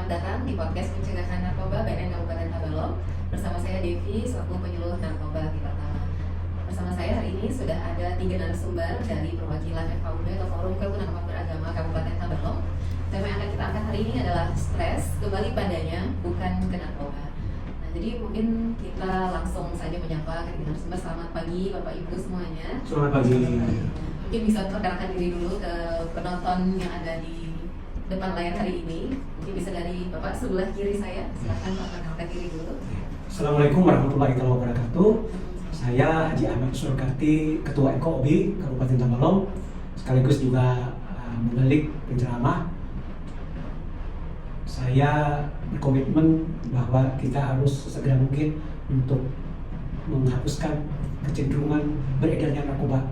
datang di podcast pencegahan narkoba BNN Kabupaten Tabalong. Bersama saya Devi selaku penyuluh narkoba di pertama. Bersama saya hari ini sudah ada 3 narasumber dari perwakilan FKUB atau Forum Kerukunan Umat Beragama Kabupaten Tabalong. Tema yang akan kita angkat hari ini adalah stres, kembali padanya, bukan ke narkoba. Nah, jadi mungkin kita langsung saja menyapa ketiga narasumber. Selamat pagi Bapak Ibu semuanya. Selamat pagi. Mungkin bisa perkenalkan diri dulu ke penonton yang ada di depan layar hari ini. Mungkin bisa dari Bapak sebelah kiri saya. Silakan Pak, perkenalkan diri dulu. Assalamualaikum warahmatullahi wabarakatuh. Saya Haji Ahmad Surkati, Ketua FKUB Kabupaten Tabalong, sekaligus juga menelik penceramah. Saya berkomitmen bahwa kita harus segera mungkin untuk menghapuskan kecenderungan beredarnya narkoba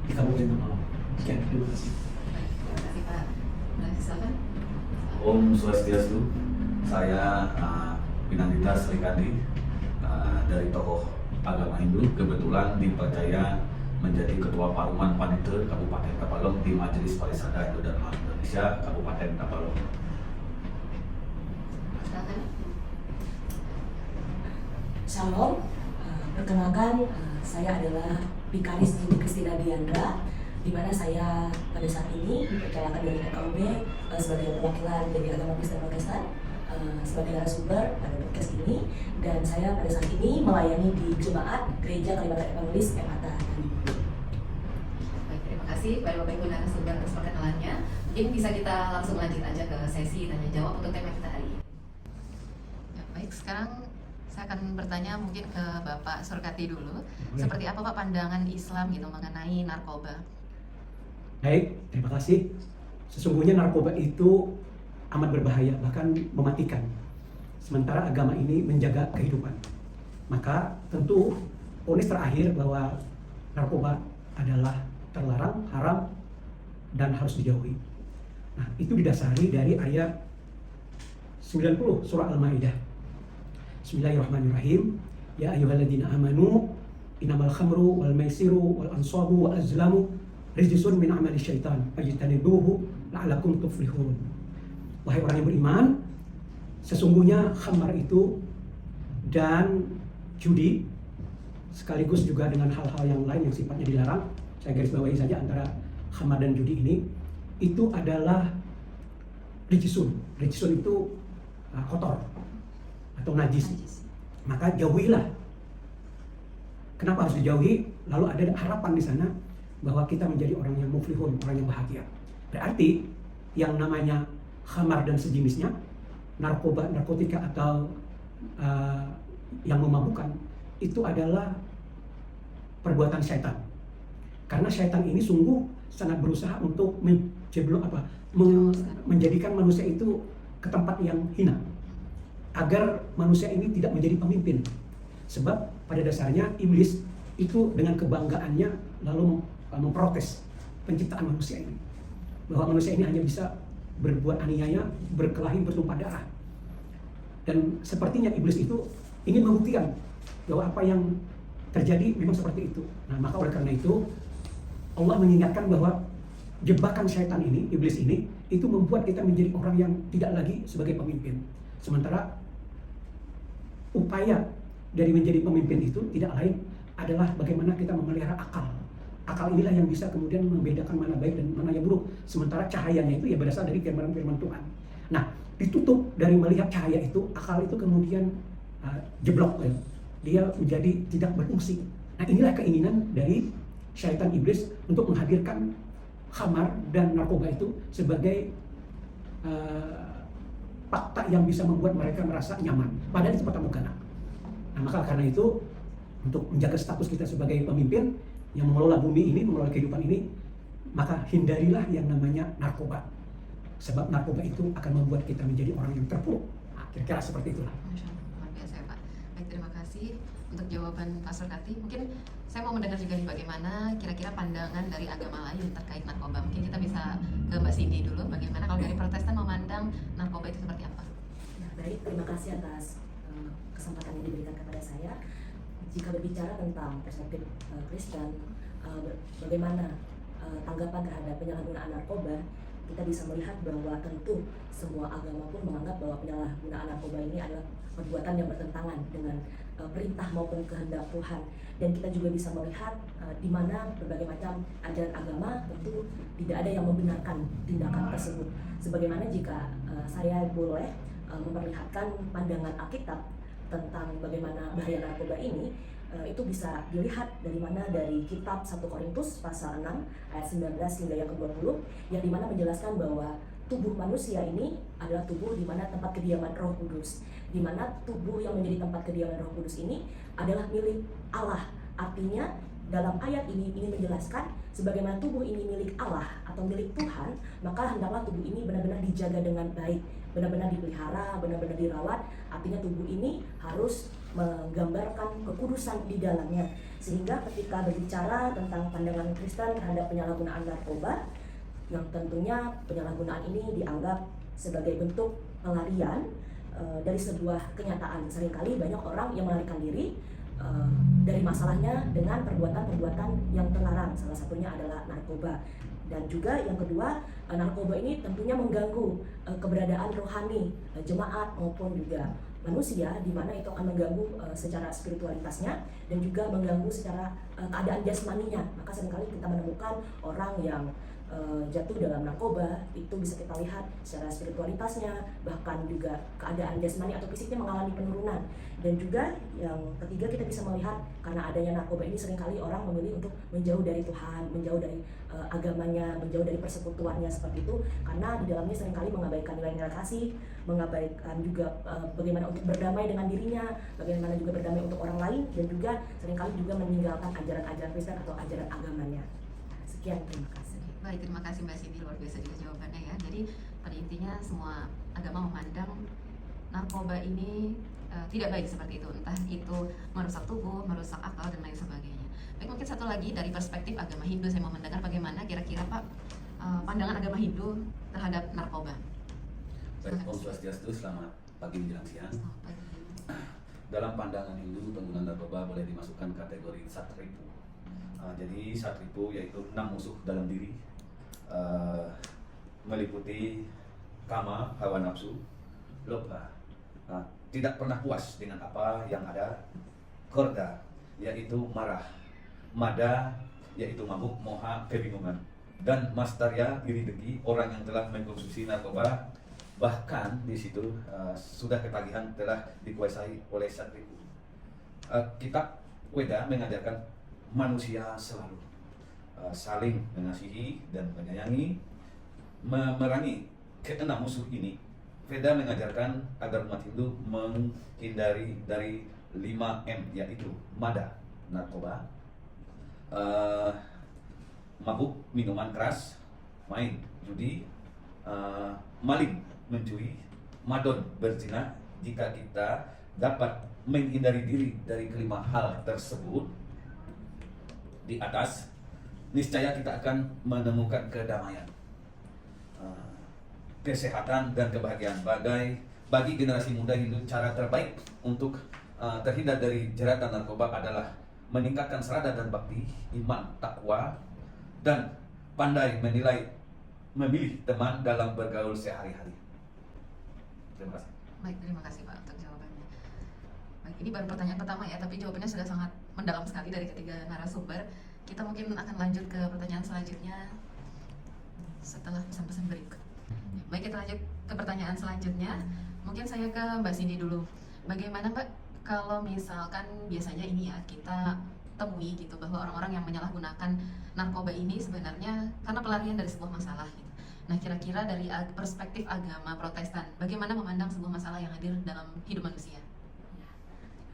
di Kabupaten Tabalong. Sekian, terima kasih. Terima kasih Pak. Nah, silakan. Om Swastiastu, saya Pinandita Srikandi dari tokoh agama Hindu, kebetulan dipercaya menjadi Ketua Paruman Panite Kabupaten Tabalong di Majelis Parisada Hindu Dharma Indonesia Kabupaten Tabalong. Silakan. Shalom, perkenalkan saya adalah Vikaris Ibu Kristina Diandra, di mana saya pada saat ini dipercayakan dari FKUB sebagai perwakilan dari agama Kristen Protestan sebagai narasumber pada podcast ini, dan saya pada saat ini melayani di Jemaat Gereja Kalimantan Evangelis Emata. Baik, terima kasih pada Bapak Ibu narasumber atas perkenalannya. Mungkin bisa kita langsung lanjut aja ke sesi tanya jawab untuk tema kita hari ini. Ya, baik, sekarang saya akan bertanya mungkin ke Bapak Surkati dulu. Seperti apa Pak pandangan Islam gitu mengenai narkoba? Baik, terima kasih. Sesungguhnya narkoba itu amat berbahaya, bahkan mematikan. Sementara agama ini menjaga kehidupan. Maka tentu vonis terakhir bahwa narkoba adalah terlarang, haram, dan harus dijauhi. Nah, itu didasari dari ayat 90 surah Al-Maidah. Bismillahirrahmanirrahim. Ya ayyuhalladzina amanu innamal khamru wal maisiru wal ansabu wal azlamu rijsun min amali syaitan fajtanibuhu la'allakum tuflihun. Wahai orang yang beriman, sesungguhnya khamar itu dan judi sekaligus juga dengan hal-hal yang lain yang sifatnya dilarang, saya garis bawahi saja antara khamar dan judi ini, itu adalah rijsun. Rijsun itu kotor atau najis. Maka jauhilah. Kenapa harus dijauhi? Lalu ada harapan di sana bahwa kita menjadi orang yang muflihun, orang yang bahagia. Berarti yang namanya khamar dan sejenisnya, narkoba, narkotika atau yang memabukkan, itu adalah perbuatan syaitan. Karena syaitan ini sungguh sangat berusaha untuk menjadikan manusia itu ke tempat yang hina, agar manusia ini tidak menjadi pemimpin. Sebab pada dasarnya iblis itu dengan kebanggaannya lalu memprotes penciptaan manusia ini, bahwa manusia ini hanya bisa berbuat aniaya, berkelahi, bertumpah darah. Dan sepertinya iblis itu ingin membuktikan bahwa apa yang terjadi memang seperti itu. Nah, maka oleh karena itu Allah mengingatkan bahwa jebakan syaitan ini, iblis ini, itu membuat kita menjadi orang yang tidak lagi sebagai pemimpin. Sementara upaya dari menjadi pemimpin itu tidak lain adalah bagaimana kita memelihara akal. Akal inilah yang bisa kemudian membedakan mana baik dan mana yang buruk. Sementara cahayanya itu ya berasal dari firman-firman Tuhan. Nah, ditutup dari melihat cahaya itu, akal itu kemudian jeblok ya. Dia menjadi tidak berfungsi. Nah, inilah keinginan dari syaitan iblis untuk menghadirkan khamar dan narkoba itu sebagai fakta yang bisa membuat mereka merasa nyaman. Padahal itu fakta bukan. Nah, maka karena itu untuk menjaga status kita sebagai pemimpin yang mengelola bumi ini, mengelola kehidupan ini, maka hindarilah yang namanya narkoba. Sebab narkoba itu akan membuat kita menjadi orang yang terpuruk. Nah, kira-kira seperti itulah. Luar biasa ya Pak. Baik, terima kasih untuk jawaban Pak Surkati. Mungkin saya mau mendengar juga nih bagaimana kira-kira pandangan dari agama lain terkait narkoba. Mungkin kita bisa ke Mbak Cindy dulu. Bagaimana kalau dari Protestan memandang narkoba itu seperti apa? Ya, baik, terima kasih atas kesempatan yang diberikan kepada saya. Jika berbicara tentang perspektif Kristen, bagaimana tanggapan terhadap penyalahgunaan narkoba, kita bisa melihat bahwa tentu semua agama pun menganggap bahwa penyalahgunaan narkoba ini adalah perbuatan yang bertentangan dengan perintah maupun kehendak Tuhan. Dan kita juga bisa melihat di mana berbagai macam ajaran agama tentu tidak ada yang membenarkan tindakan tersebut. Sebagaimana jika saya boleh memperlihatkan pandangan Alkitab tentang bagaimana bahaya narkoba ini, itu bisa dilihat dari kitab 1 Korintus pasal 6 ayat 19 hingga yang ke-20, yang dimana menjelaskan bahwa tubuh manusia ini adalah tubuh di mana tempat kediaman Roh Kudus, di mana tubuh yang menjadi tempat kediaman Roh Kudus ini adalah milik Allah. Artinya dalam ayat ini menjelaskan sebagaimana tubuh ini milik Allah atau milik Tuhan, maka hendaklah tubuh ini benar-benar dijaga dengan baik, benar-benar dipelihara, benar-benar dirawat. Artinya tubuh ini harus menggambarkan kekudusan di dalamnya. Sehingga ketika berbicara tentang pandangan Kristen terhadap penyalahgunaan narkoba, yang tentunya penyalahgunaan ini dianggap sebagai bentuk pelarian dari sebuah kenyataan. Seringkali banyak orang yang melarikan diri dari masalahnya dengan perbuatan-perbuatan yang terlarang, salah satunya adalah narkoba. Dan juga yang kedua, narkoba ini tentunya mengganggu keberadaan rohani jemaat maupun juga manusia, di mana itu akan mengganggu secara spiritualitasnya dan juga mengganggu secara keadaan jasmaninya. Maka seringkali kita menemukan orang yang jatuh dalam narkoba, itu bisa kita lihat secara spiritualitasnya, bahkan juga keadaan jasmani atau fisiknya mengalami penurunan. Dan juga yang ketiga, kita bisa melihat karena adanya narkoba ini seringkali orang memilih untuk menjauh dari Tuhan, menjauh dari agamanya, menjauh dari persekutuannya seperti itu, karena di dalamnya seringkali mengabaikan nilai-nilai kasih, mengabaikan juga bagaimana untuk berdamai dengan dirinya, bagaimana juga berdamai untuk orang lain, dan juga seringkali juga meninggalkan ajaran-ajaran Kristen atau ajaran agamanya. Sekian, terima kasih. Baik, terima kasih Mbak Cindy, luar biasa juga jawabannya ya. Jadi pada intinya semua agama memandang narkoba ini tidak baik seperti itu, entah itu merusak tubuh, merusak akal dan lain sebagainya. Baik, mungkin satu lagi dari perspektif agama Hindu, saya mau mendengar bagaimana kira-kira Pak pandangan agama Hindu terhadap narkoba. Baik, Om Swastiastu, selamat pagi menjelang siang. Selamat pagi. Dalam pandangan Hindu, penggunaan narkoba boleh dimasukkan kategori satripu. Jadi satripu yaitu 6 musuh dalam diri, meliputi kama, hawa nafsu, lobha, tidak pernah puas dengan apa yang ada, korda, yaitu marah, mada, yaitu mabuk, moha, kebingungan, dan mastarya, iri dengki, orang yang telah mengkonsumsi narkoba, bahkan di situ sudah ketagihan telah dikuasai oleh satripu. Kitab Weda mengajarkan manusia selalu saling mengasihi dan menyayangi, memerangi keenam musuh ini. Veda mengajarkan agar umat Hindu menghindari dari 5M, yaitu mada, narkoba, mabuk, minuman keras, main, judi, maling, mencuri, madon, berzina. Jika kita dapat menghindari diri dari kelima hal tersebut di atas, niscaya kita akan menemukan kedamaian, kesehatan dan kebahagiaan. Bagi generasi muda Hindu, cara terbaik untuk terhindar dari jeratan narkoba adalah meningkatkan serada dan bakti, iman, takwa, dan pandai memilih teman dalam bergaul sehari-hari. Terima kasih. Baik, terima kasih Pak untuk jawabannya. Baik, ini baru pertanyaan pertama ya, tapi jawabannya sudah sangat mendalam sekali dari ketiga narasumber. Kita mungkin akan lanjut ke pertanyaan selanjutnya setelah pesan-pesan berikut. Baik, kita lanjut ke pertanyaan selanjutnya. Mungkin saya ke Mbak Cindy dulu. Bagaimana Mbak kalau misalkan biasanya ini ya kita temui gitu bahwa orang-orang yang menyalahgunakan narkoba ini sebenarnya karena pelarian dari sebuah masalah gitu. Nah, kira-kira dari perspektif agama Protestan, bagaimana memandang sebuah masalah yang hadir dalam hidup manusia? Ya,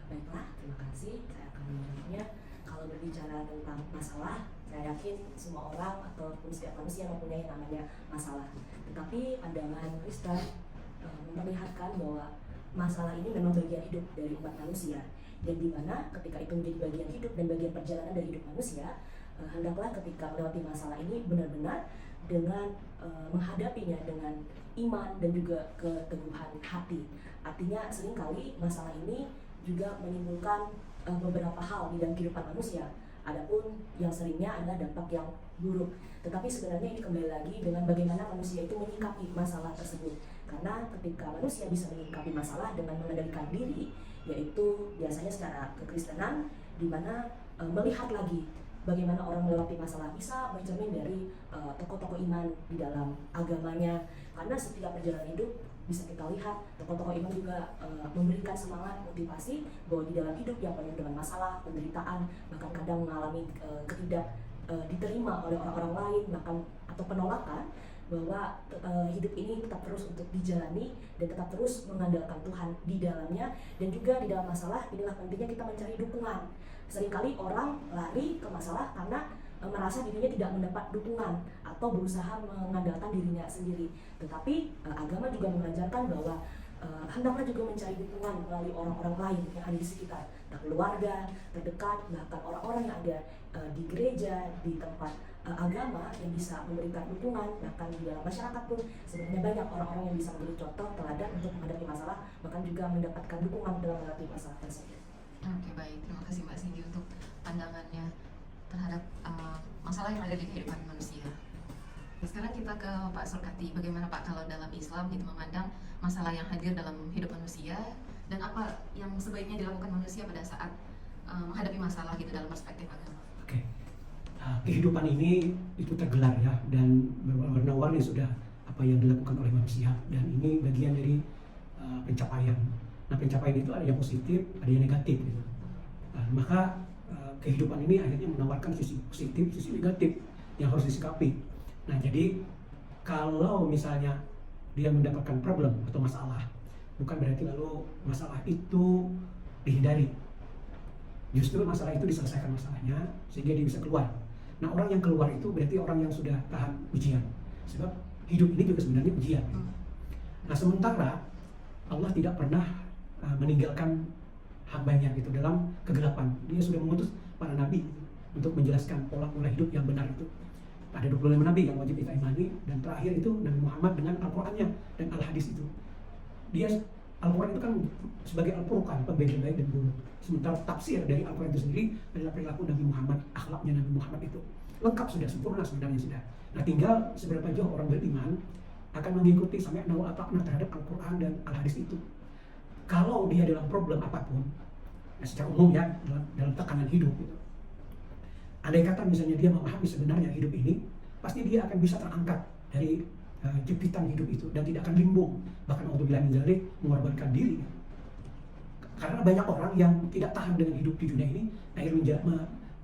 baiklah, terima kasih. Saya akan menjawabnya. Kalau berbicara tentang masalah, saya yakin semua orang ataupun setiap manusia mempunyai namanya masalah. Tetapi pandangan Kristen memperlihatkan bahwa masalah ini memang bagian hidup dari umat manusia, dan di mana ketika itu menjadi bagian hidup dan bagian perjalanan dari hidup manusia, hendaklah ketika melewati masalah ini benar-benar dengan menghadapinya dengan iman dan juga keteguhan hati. Artinya seringkali masalah ini juga menimbulkan beberapa hal di dalam kehidupan manusia. Adapun yang seringnya adalah dampak yang buruk. Tetapi sebenarnya ini kembali lagi dengan bagaimana manusia itu menyikapi masalah tersebut. Karena ketika manusia bisa menyikapi masalah dengan mengendalikan diri, yaitu biasanya secara kekristenan, di mana melihat lagi bagaimana orang melewati masalah bisa mencermin dari tokoh-tokoh iman di dalam agamanya. Karena setiap perjalanan hidup bisa kita lihat tokoh-tokoh iman juga memberikan semangat, motivasi bahwa di dalam hidup yang penuh dengan masalah, penderitaan, bahkan kadang mengalami diterima oleh orang-orang lain, bahkan atau penolakan, bahwa hidup ini tetap terus untuk dijalani dan tetap terus mengandalkan Tuhan di dalamnya. Dan juga di dalam masalah inilah pentingnya kita mencari dukungan. Seringkali orang lari ke masalah karena merasa dirinya tidak mendapat dukungan atau berusaha mengandalkan dirinya sendiri. Tetapi agama juga mengajarkan bahwa hendaklah juga mencari dukungan melalui orang-orang lain yang ada di sekitar, keluarga terdekat, bahkan orang-orang yang ada di gereja, di tempat agama yang bisa memberikan dukungan. Bahkan di dalam masyarakat pun sebenarnya banyak orang-orang yang bisa memberi contoh teladan untuk menghadapi masalah, bahkan juga mendapatkan dukungan dalam menghadapi masalah tersebut. Oke, baik, terima kasih Mbak Cindy untuk pandangannya terhadap masalah yang ada di kehidupan manusia. Sekarang kita ke Pak Surkati, bagaimana Pak kalau dalam Islam itu memandang masalah yang hadir dalam hidup manusia dan apa yang sebaiknya dilakukan manusia pada saat menghadapi masalah gitu dalam perspektif agama? Oke. Kehidupan ini itu tergelar ya, dan berwarna-warni sudah apa yang dilakukan oleh manusia, dan ini bagian dari pencapaian. Nah, pencapaian itu ada yang positif, ada yang negatif gitu. Maka kehidupan ini akhirnya menawarkan sisi positif, sisi negatif yang harus disikapi. Nah, jadi kalau misalnya dia mendapatkan problem atau masalah, bukan berarti lalu masalah itu dihindari. Justru masalah itu diselesaikan masalahnya sehingga dia bisa keluar. Nah, orang yang keluar itu berarti orang yang sudah tahan ujian. Sebab hidup ini juga sebenarnya ujian. Nah, sementara Allah tidak pernah meninggalkan hambanya gitu dalam kegelapan. Dia sudah mengutus para nabi untuk menjelaskan pola hidup yang benar itu. Ada 25 nabi yang wajib kita imani, dan terakhir itu Nabi Muhammad dengan Al-Qur'annya dan Al-Hadis itu. Al-Quran itu kan sebagai Al-Furqan, pembeda baik dan buruk. Sementara tafsir dari Al-Quran itu sendiri adalah perilaku Nabi Muhammad, akhlaknya Nabi Muhammad itu. Lengkap sudah, sempurna sebenarnya sudah. Nah, tinggal seberapa jauh orang beriman akan mengikuti sampai ataqna terhadap Al-Quran dan Al-Hadis itu. Kalau dia dalam problem apapun, ya secara umum ya, dalam tekanan hidup gitu. Andai kata misalnya dia memahami sebenarnya hidup ini, pasti dia akan bisa terangkat dari jepitan hidup itu dan tidak akan limbung, bahkan naudzubillah min dzalik, mengorbankan diri. Karena banyak orang yang tidak tahan dengan hidup di dunia ini, akhirnya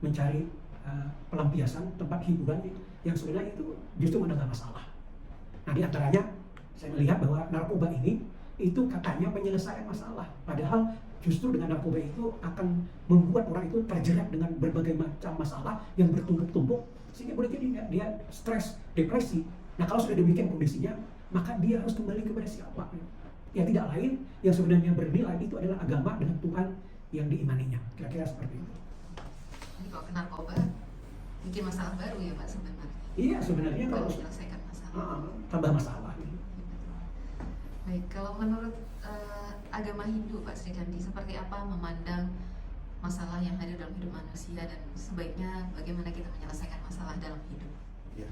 mencari pelampiasan, tempat hiburan yang sebenarnya itu justru menambah masalah. Nah, di antaranya saya melihat bahwa narkoba ini itu katanya penyelesaian masalah, padahal justru dengan narkoba itu akan membuat orang itu terjerat dengan berbagai macam masalah yang bertumpuk-tumpuk, sehingga boleh jadi dia stres, depresi. Nah, kalau sudah demikian kondisinya, maka dia harus kembali kepada siapa? Ya tidak lain yang sebenarnya bernilai itu adalah agama dengan Tuhan yang diimaninya. Kira-kira seperti itu. Jadi kalau ke narkoba bikin masalah baru ya Pak sebenarnya? Iya, sebenarnya kalau kalau menyelesaikan masalah. tambah masalah. Baik, kalau menurut agama Hindu Pak Sri Kandi, seperti apa memandang masalah yang hadir dalam hidup manusia dan sebaiknya bagaimana kita menyelesaikan masalah dalam hidup? Ya,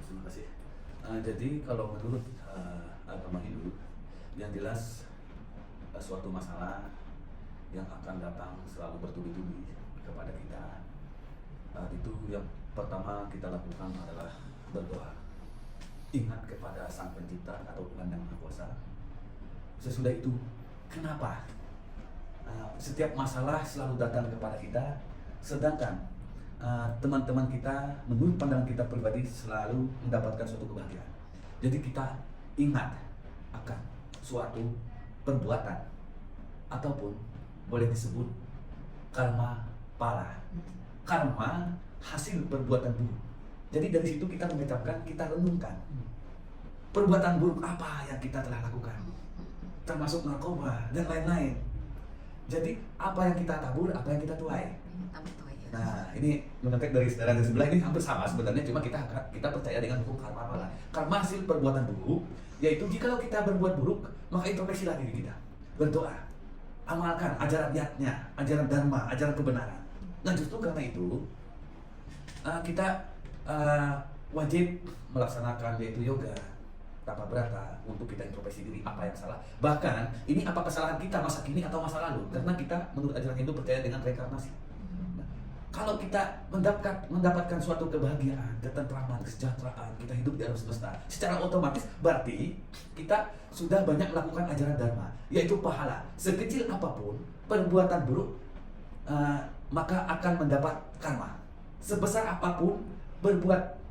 terima kasih. Jadi kalau menurut agama Hindu, yang jelas suatu masalah yang akan datang selalu bertubi-tubi kepada kita, itu yang pertama kita lakukan adalah berdoa. Ingat kepada Sang Pencipta atau Tuhan Yang Maha Kuasa. Sesudah itu, kenapa setiap masalah selalu datang kepada kita, sedangkan teman-teman kita menurut pandangan kita pribadi selalu mendapatkan suatu kebahagiaan. Jadi kita ingat akan suatu perbuatan ataupun boleh disebut karma pala, karma hasil perbuatan buruk. Jadi dari situ kita mengucapkan, kita renungkan perbuatan buruk apa yang kita telah lakukan, termasuk narkoba dan lain-lain. Jadi apa yang kita tabur, apa yang kita tuai. Nah, ini menontek dari saudara di sebelah ini hampir sama sebenarnya, cuma kita percaya dengan hukum karma pala. Karma hasil perbuatan buruk, yaitu jikalau kita berbuat buruk, maka introspeksilah diri kita, berdoa, amalkan ajaran yatnya, ajaran dharma, ajaran kebenaran. Nah justru karena itu kita wajib melaksanakan yaitu yoga tapa brata untuk kita introspeksi diri apa yang salah. Bahkan ini apa kesalahan kita masa kini atau masa lalu, karena kita menurut ajaran Hindu percaya dengan reinkarnasi. Nah, kalau kita mendapatkan suatu kebahagiaan, ketentraman, kesejahteraan, kita hidup di alam semesta, secara otomatis berarti kita sudah banyak melakukan ajaran dharma, yaitu pahala. Sekecil apapun perbuatan buruk maka akan mendapat karma. Sebesar apapun berbuat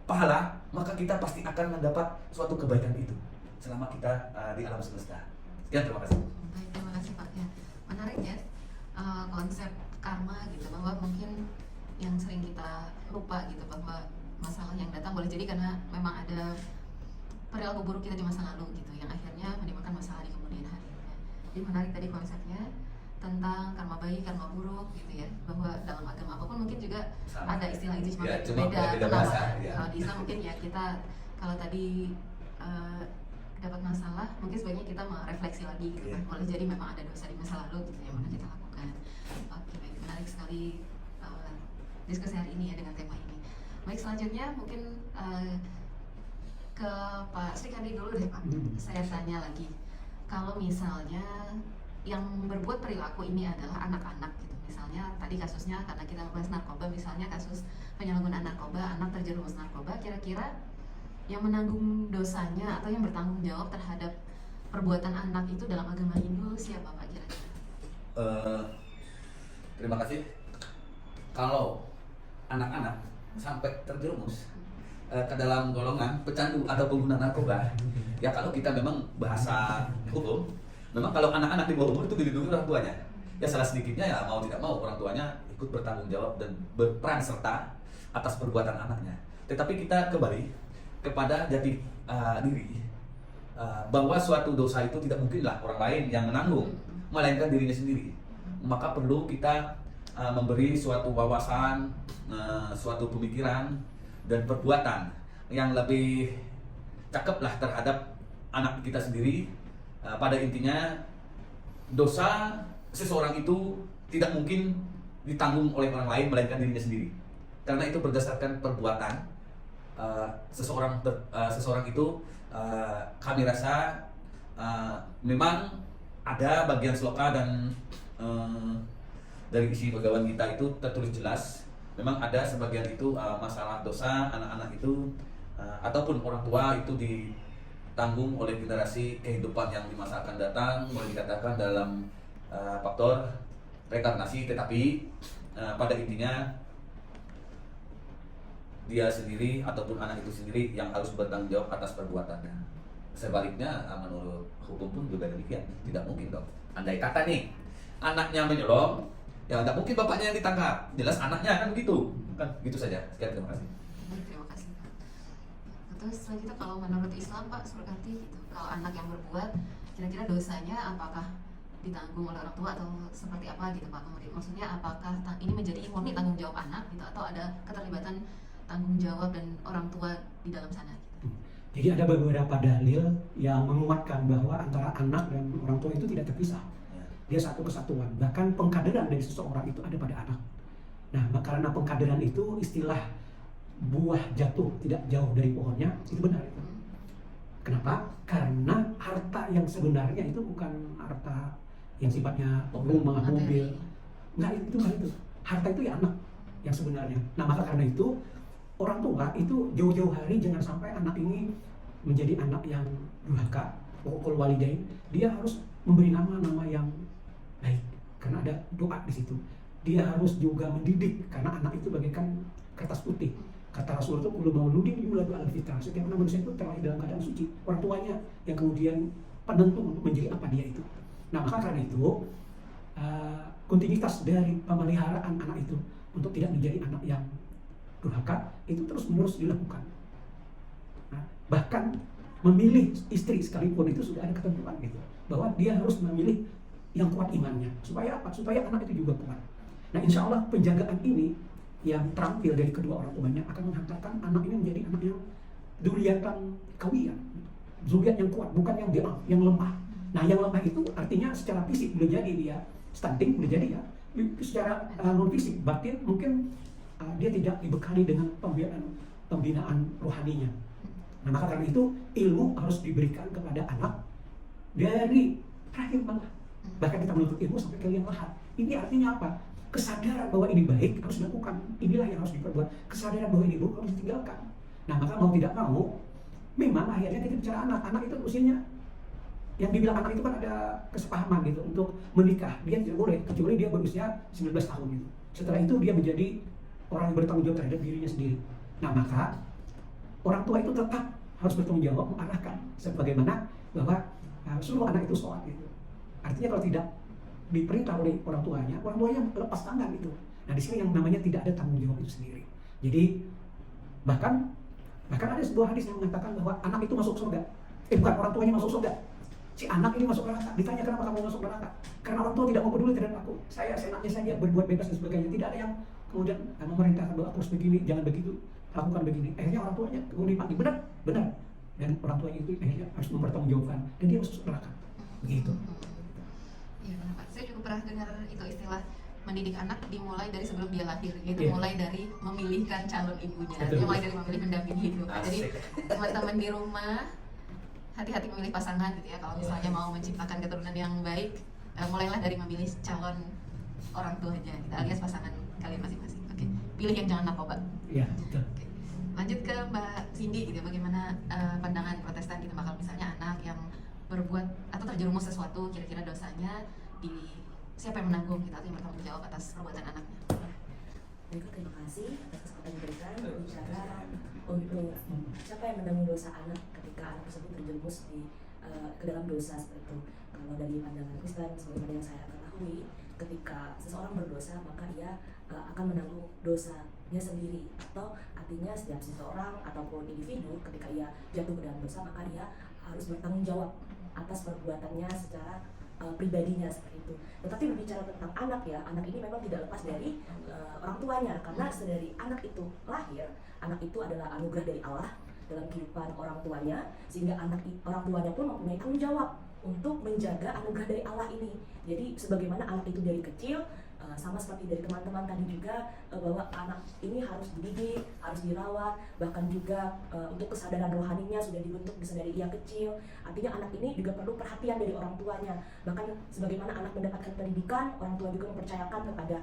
pahala, maka kita pasti akan mendapat suatu kebaikan itu selama kita di alam semesta. Sekian, terima kasih. Baik, terima kasih Pak. Ya, menarik ya konsep karma gitu, bahwa mungkin yang sering kita lupa gitu, bahwa masalah yang datang boleh jadi karena memang ada perilaku buruk kita di masa lalu gitu, yang akhirnya menimbulkan masalah di kemudian hari. Jadi menarik tadi konsepnya tentang karma baik, karma buruk gitu ya, bahwa dalam agama apapun mungkin juga Sama. ada istilah itu, cuma Ya, beda beda bahasa, kenapa. ya. Kalau di Islam mungkin ya kita, kalau tadi dapat masalah, mungkin sebaiknya kita merefleksi lagi gitu kan. Ya. Boleh jadi memang ada dosa di masa lalu gitu yang mana kita lakukan. Oke, baik, menarik sekali diskusi hari ini ya dengan tema ini. Baik, selanjutnya mungkin ke Pak Sri Kandi dulu deh Pak. Saya tanya lagi, kalau misalnya yang berbuat perilaku ini adalah anak-anak gitu, misalnya tadi kasusnya karena kita membahas narkoba, misalnya kasus penyalahgunaan narkoba, anak terjerumus narkoba, kira-kira yang menanggung dosanya atau yang bertanggung jawab terhadap perbuatan anak itu dalam agama Hindu siapa Pak kira-kira? Terima kasih. Kalau anak-anak sampai terjerumus ke dalam golongan pecandu atau pengguna narkoba, ya kalau kita memang bahasa hukum, memang kalau anak-anak di bawah umur itu dilindungi orang tuanya. Ya salah sedikitnya ya mau tidak mau orang tuanya ikut bertanggung jawab dan berperan serta atas perbuatan anaknya. Tetapi kita kembali kepada jati diri, bahwa suatu dosa itu tidak mungkinlah orang lain yang menanggung, melainkan dirinya sendiri. Maka perlu kita memberi suatu wawasan, suatu pemikiran dan perbuatan yang lebih cakep lah terhadap anak kita sendiri. Pada intinya dosa seseorang itu tidak mungkin ditanggung oleh orang lain melainkan dirinya sendiri, karena itu berdasarkan perbuatan seseorang itu. Kami rasa memang ada bagian sloka dan dari isi Bhagavad Gita itu tertulis jelas, memang ada sebagian itu masalah dosa anak-anak itu ataupun orang tua itu ditanggung oleh generasi kehidupan yang di masa akan datang, boleh dikatakan dalam faktor reinkarnasi. Tetapi pada intinya dia sendiri ataupun anak itu sendiri yang harus bertanggung jawab atas perbuatannya. Sebaliknya menurut hukum pun juga demikian, tidak mungkin dong. Andai kata nih anaknya menyolong, ya tidak mungkin bapaknya yang ditangkap, jelas anaknya kan begitu, kan gitu saja. Sekian, terima kasih. Terima kasih Pak. Terus selanjutnya kalau menurut Islam Pak Surkanti gitu, kalau anak yang berbuat, kira-kira dosanya apakah ditanggung oleh orang tua atau seperti apa gitu Pak? Kemudian maksudnya apakah ini menjadi murni tanggung jawab anak gitu, atau ada keterlibatan tanggung jawab dan orang tua di dalam sana gitu? Jadi ada beberapa dalil yang menguatkan bahwa antara anak dan orang tua itu tidak terpisah. Dia satu kesatuan. Bahkan pengkaderan dari seseorang itu ada pada anak. Nah, karena pengkaderan itu istilah buah jatuh tidak jauh dari pohonnya, itu benar itu. Kenapa? Karena harta yang sebenarnya itu bukan harta yang sifatnya rumah, mobil. Enggak itu. Harta itu ya anak yang sebenarnya. Nah, maka karena itu orang tua itu jauh-jauh hari jangan sampai anak ini menjadi anak yang durhaka, uqul walidain. Dia harus memberi nama-nama yang baik karena ada doa di situ. Dia harus juga mendidik karena anak itu bagaikan kertas putih. Kata Rasul itu kullu mauludin yuladu alal fitrah. Setiap anak manusia itu terlahir dalam keadaan suci. Orang tuanya yang kemudian penentu untuk menjadi apa dia itu. Nah, maka karena itu kontinuitas dari pemeliharaan anak itu untuk tidak menjadi anak yang durhaka itu terus-menerus dilakukan. Nah, bahkan memilih istri sekalipun itu sudah ada ketentuan gitu, bahwa dia harus memilih yang kuat imannya. Supaya apa? Supaya anak itu juga kuat. Nah, insya Allah penjagaan ini yang terampil dari kedua orang tuanya akan menghantarkan anak ini menjadi anak yang dzurriatan qawiyah, zuriat yang kuat, bukan yang yang lemah. Nah, yang lemah itu artinya secara fisik boleh jadi dia stunting, boleh jadi ya, secara non fisik, batin mungkin dia tidak dibekali dengan pembinaan rohaninya. Nah, maka karena itu ilmu harus diberikan kepada anak dari terakhir malah. Bahkan kita menuntut ilmu sampai ke liang lahat. Ini artinya apa? Kesadaran bahwa ini baik harus dilakukan. Inilah yang harus diperbuat. Kesadaran bahwa ini buruk harus ditinggalkan. Nah, maka mau tidak mau, memang akhirnya kita bicara anak. Anak itu usianya, yang dibilang anak itu kan ada kesepahaman gitu untuk menikah. Dia tidak boleh kecuali dia berusia 19 tahun gitu. Setelah itu dia menjadi orang yang bertanggung jawab terhadap dirinya sendiri. Nah, maka orang tua itu tetap harus bertanggung jawab mengarahkan sebagaimana bahwa suruh anak itu sholat gitu. Artinya kalau tidak diperintah oleh orang tuanya lepas tangan itu. Nah, di sini yang namanya tidak ada tanggung jawab itu sendiri. Jadi bahkan ada sebuah hadis yang mengatakan bahwa anak itu masuk surga. Bukan, orang tuanya masuk surga. Si anak ini masuk neraka. Ditanya kenapa kamu masuk neraka? Karena orang tua tidak mau peduli terhadap aku. Saya senangnya saja berbuat bebas dan sebagainya. Tidak ada yang kemudian memerintahkan bahwa aku harus begini, jangan begitu, lakukan begini. Akhirnya orang tuanya kemudian dipanggil benar. Dan orang tuanya itu akhirnya harus mempertanggungjawabkan dan dia masuk neraka. Begitu. Iya benar Pak. Saya juga pernah dengar itu istilah mendidik anak dimulai dari sebelum dia lahir, gitu. Iya. Mulai dari memilihkan calon ibunya, Betul. mulai dari memilih pendamping hidup. Jadi Asik. teman-teman di rumah hati-hati memilih pasangan gitu ya. Kalau misalnya mau menciptakan keturunan yang baik, mulailah dari memilih calon orang tuanya, gitu, alias pasangan kalian masing-masing. Oke, pilih yang jangan narkoba. Iya, betul. Oke. Lanjut ke Mbak Cindy gitu, bagaimana pandangan Protestan gitu bakal misalnya anak yang berbuat atau terjerumus sesuatu, kira-kira dosanya di siapa yang menanggung gitu, atau yang bertanggung jawab atas perbuatan anaknya. Baiklah, terima kasih atas kesempatan yang diberikan berbicara untuk siapa yang menanggung dosa anak ketika anak tersebut terjerumus ke dalam dosa seperti itu. Kalau dari pandangan Kristen, sebagaimana yang saya ketahui, ketika seseorang berdosa maka ia akan menanggung dosanya sendiri, atau artinya setiap seseorang ataupun individu ketika ia jatuh ke dalam dosa maka ia harus bertanggung jawab atas perbuatannya secara pribadinya seperti itu. Tetapi berbicara tentang anak ya, anak ini memang tidak lepas dari orang tuanya, karena sedari anak itu lahir, anak itu adalah anugerah dari Allah dalam kehidupan orang tuanya, sehingga orang tuanya pun mempunyai tanggung jawab untuk menjaga anugerah dari Allah ini. Jadi sebagaimana anak itu dari kecil, sama seperti dari teman-teman tadi juga, bahwa anak ini harus dididik, harus dirawat, bahkan juga untuk kesadaran rohaninya sudah dibentuk bisa dari ia kecil. Artinya anak ini juga perlu perhatian dari orang tuanya. Bahkan sebagaimana anak mendapatkan pendidikan, orang tua juga mempercayakan kepada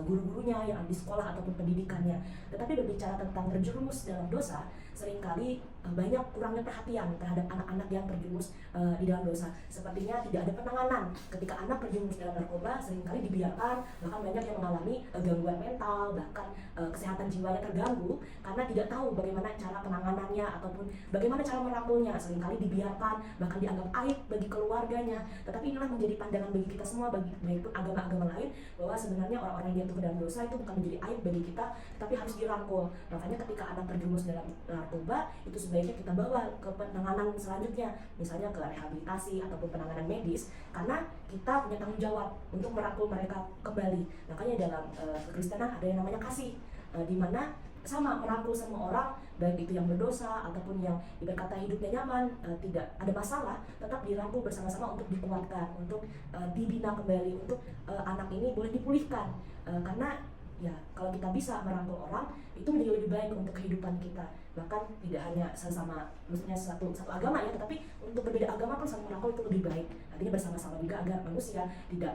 guru-gurunya yang ada di sekolah ataupun pendidikannya. Tetapi berbicara tentang terjerumus dalam dosa, seringkali banyak kurangnya perhatian terhadap anak-anak yang terjerumus di dalam dosa. Sepertinya tidak ada penanganan ketika anak terjerumus dalam narkoba, seringkali dibiarkan, bahkan banyak yang mengalami gangguan mental, bahkan kesehatan jiwanya terganggu karena tidak tahu bagaimana cara penanganannya ataupun bagaimana cara merangkulnya. Seringkali dibiarkan, bahkan dianggap aib bagi keluarganya. Tetapi inilah menjadi pandangan bagi kita semua, baik pun agama-agama lain, bahwa sebenarnya orang-orang yang jatuh ke dalam dosa itu bukan menjadi aib bagi kita, tapi harus dirangkul. Makanya ketika anak terjerumus dalam narkoba, itu sebaiknya kita bawa ke penanganan selanjutnya, misalnya ke rehabilitasi ataupun penanganan medis, karena kita punya tanggung jawab untuk merangkul mereka kembali. Makanya dalam kekristenan ada yang namanya kasih, di mana sama merangkul semua orang, baik itu yang berdosa ataupun yang berkata hidupnya nyaman, tidak ada masalah, tetap dirangkul bersama-sama untuk dikuatkan, untuk dibina kembali, untuk anak ini boleh dipulihkan, karena ya kalau kita bisa merangkul orang itu menjadi lebih baik untuk kehidupan kita, bahkan tidak hanya sesama, maksudnya satu agama ya, tetapi untuk berbeda agama pun saling merangkul itu lebih baik. Artinya bersama-sama juga agar manusia tidak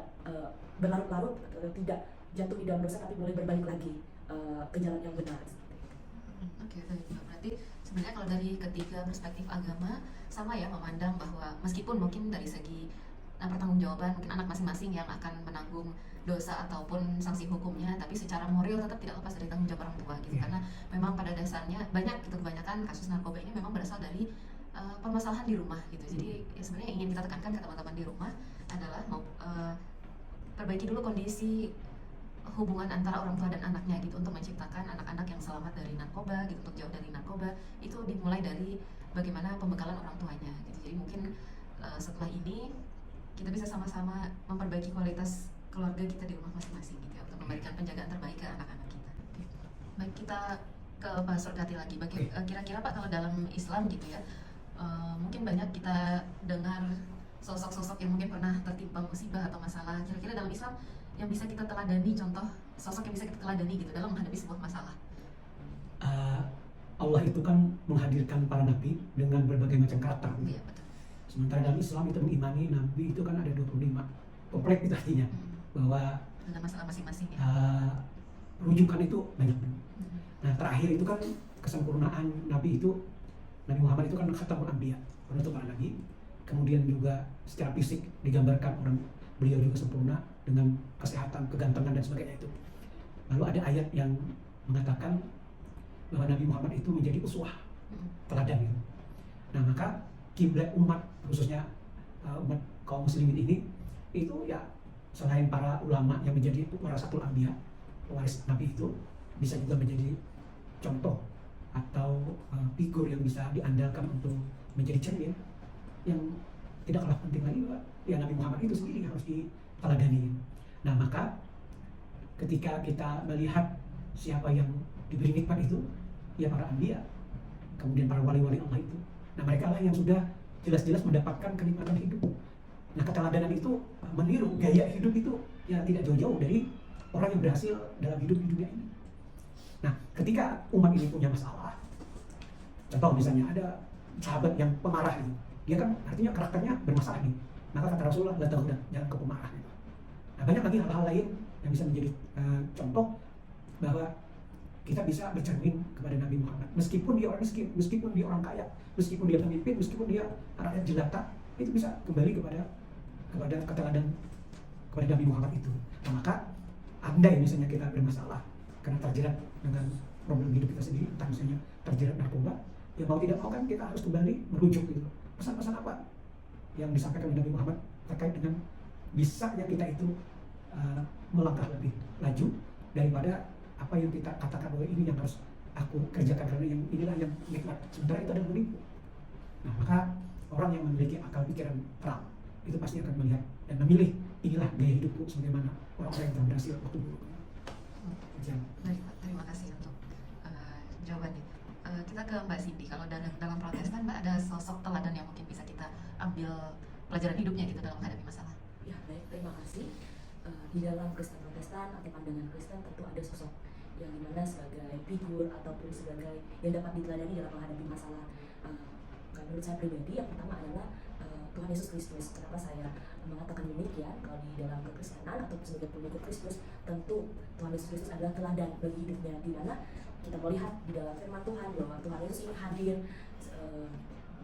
berlarut-larut, tidak jatuh di dalam dosa, tapi boleh berbalik lagi ke jalan yang benar. Oke, baik Mbak. Berarti sebenarnya kalau dari ketiga perspektif agama sama ya, memandang bahwa meskipun mungkin dari segi pertanggungjawaban mungkin anak masing-masing yang akan menanggung dosa ataupun sanksi hukumnya, tapi secara moral tetap tidak lepas dari tanggung jawab orang tua gitu. Karena memang pada dasarnya banyak gitu, kebanyakan kasus narkoba ini memang berasal dari permasalahan di rumah gitu. Jadi ya sebenarnya yang ingin kita tekankan ke teman-teman di rumah adalah perbaiki dulu kondisi hubungan antara orang tua dan anaknya gitu, untuk menciptakan anak-anak yang selamat dari narkoba gitu, untuk jauh dari narkoba. Itu dimulai dari bagaimana pembekalan orang tuanya gitu. Jadi mungkin setelah ini kita bisa sama-sama memperbaiki kualitas keluarga kita di rumah masing-masing gitu ya, untuk memberikan penjagaan terbaik ke anak-anak kita. Oke. Baik, kita ke Pak Surkati lagi. Kira-kira Pak, kalau dalam Islam gitu ya, mungkin banyak kita dengar sosok-sosok yang mungkin pernah tertimpa musibah atau masalah. Kira-kira dalam Islam yang bisa kita teladani, contoh sosok yang bisa kita teladani gitu dalam menghadapi sebuah masalah? Allah itu kan menghadirkan para nabi dengan berbagai macam karakter. Iya, betul. Sementara dalam Islam itu mengimani nabi itu kan ada 25. Komplek itu artinya bahwa Dengan masalah masing-masing ya. rujukan itu banyak. Hmm. Nah terakhir itu kan kesempurnaan nabi itu, Nabi Muhammad itu kan khatamul anbiya, penutup para nabi. Kemudian juga secara fisik digambarkan beliau juga sempurna dengan kesehatan, kegantengan dan sebagainya itu. Lalu ada ayat yang mengatakan bahwa Nabi Muhammad itu menjadi uswah, teladan gitu. Nah maka kiblat umat, khususnya umat kaum muslimin ini, itu ya selain para ulama yang menjadi warasatul anbiya, pewaris nabi itu, bisa juga menjadi contoh atau figur yang bisa diandalkan untuk menjadi cermin yang tidak kalah penting lagi bahwa ya Nabi Muhammad itu sendiri harus diteladani. Nah maka ketika kita melihat siapa yang diberi nikmat itu, ya para anbiya, kemudian para wali-wali Allah itu. Nah mereka lah yang sudah jelas-jelas mendapatkan kenikmatan hidup. Nah keteladanan itu meniru gaya hidup itu ya tidak jauh-jauh dari orang yang berhasil dalam hidup di dunia ini. Nah ketika umat ini punya masalah, contoh misalnya ada sahabat yang pemarah itu, dia kan artinya karakternya bermasalah nih. Maka kata Rasulullah, la taghdan, jangan ke pemarah gitu. Nah banyak lagi hal-hal lain yang bisa menjadi contoh bahwa kita bisa bercermin kepada Nabi Muhammad. Meskipun dia orang miskin, meskipun dia orang kaya, meskipun dia pemimpin, meskipun dia rakyat jelata, itu bisa kembali kepada keteladan kepada Nabi Muhammad itu. Nah, maka andai misalnya kita bermasalah karena terjerat dengan problem hidup kita sendiri, entah misalnya terjerat narkoba, ya mau tidak mau kan kita harus kembali merujuk gitu. Pesan-pesan apa yang disampaikan oleh Nabi Muhammad terkait dengan bisanya kita itu melangkah lebih laju daripada apa yang kita katakan bahwa ini yang harus aku kerjakan karena yang inilah yang nikmat, sementara itu adalah menipu. Nah maka orang yang memiliki akal pikiran terang itu pasti akan melihat dan memilih inilah gaya hidupku sebagaimana orang-orang yang telah berhasil waktu dulu. Baik Pak, terima kasih untuk jawabannya. Kita ke Mbak Cindy. Kalau dalam Protestan Mbak ada sosok teladan yang mungkin bisa kita ambil pelajaran hidupnya gitu dalam menghadapi masalah? Ya baik, terima kasih. Di dalam Kristen Protestan atau pandangan Kristen tentu ada sosok yang dimana sebagai figur ataupun sebagai yang dapat diteladani dalam menghadapi masalah. Menurut saya pribadi yang pertama adalah Tuhan Yesus Kristus. Kenapa saya mengatakan demikian? Kalau di dalam kekristenan atau sebagai pengikut Kristus, tentu Tuhan Yesus Kristus adalah teladan bagi hidupnya, di mana kita melihat di dalam firman Tuhan bahwa Tuhan Yesus ini hadir